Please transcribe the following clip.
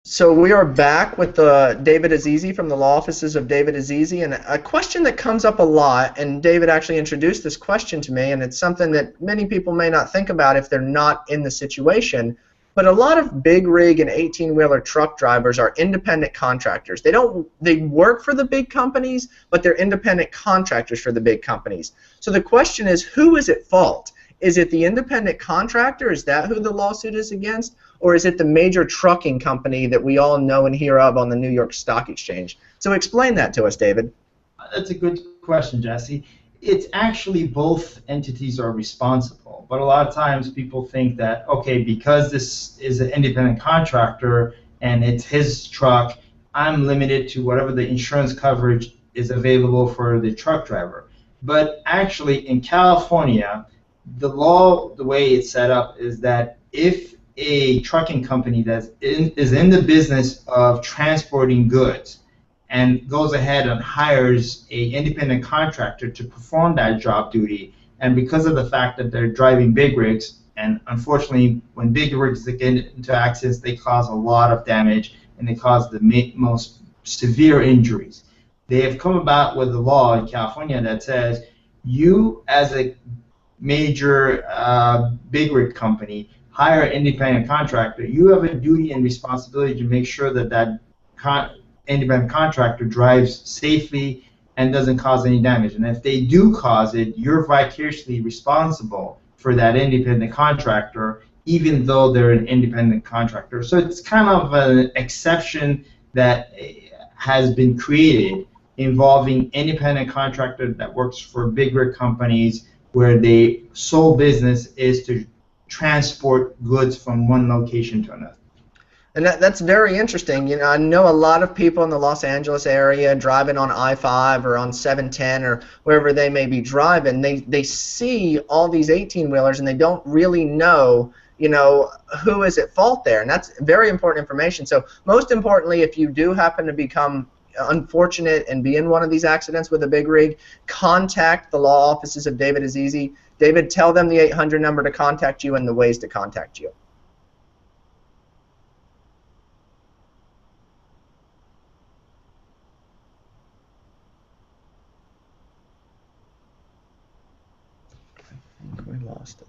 So we are back with David Azizi from the law offices of David Azizi, and a question that comes up a lot, and David actually introduced this question to me, and it's something that many people may not think about if they're not in the situation, but a lot of big rig and 18-wheeler truck drivers are independent contractors. They work for the big companies, but they're independent contractors for the big companies. So the question is, who is at fault? Is it the independent contractor? Is that who the lawsuit is against? Or is it the major trucking company that we all know and hear of on the New York Stock Exchange? So explain that to us, David. That's a good question, Jesse. It's actually both entities are responsible, but a lot of times people think that, okay, because this is an independent contractor and it's his truck, I'm limited to whatever the insurance coverage is available for the truck driver. But actually, in California, the law, the way it's set up, is that if a trucking company is in the business of transporting goods, and goes ahead and hires a independent contractor to perform that job duty. And because of the fact that they're driving big rigs, and unfortunately, when big rigs get into accidents, they cause a lot of damage and they cause the most severe injuries. They have come about with a law in California that says you, as a major big rig company, hire an independent contractor, you have a duty and responsibility to make sure that independent contractor drives safely and doesn't cause any damage. And if they do cause it, you're vicariously responsible for that independent contractor, even though they're an independent contractor. So it's kind of an exception that has been created involving independent contractor that works for big rig companies where the sole business is to transport goods from one location to another. And that's very interesting. You know, I know a lot of people in the Los Angeles area driving on I-5 or on 710 or wherever they may be driving. They see all these 18-wheelers and they don't really know, you know, who is at fault there. And that's very important information. So most importantly, if you do happen to become unfortunate and be in one of these accidents with a big rig, contact the law offices of David Azizi. David, tell them the 800 number to contact you and the ways to contact you. I think we lost it.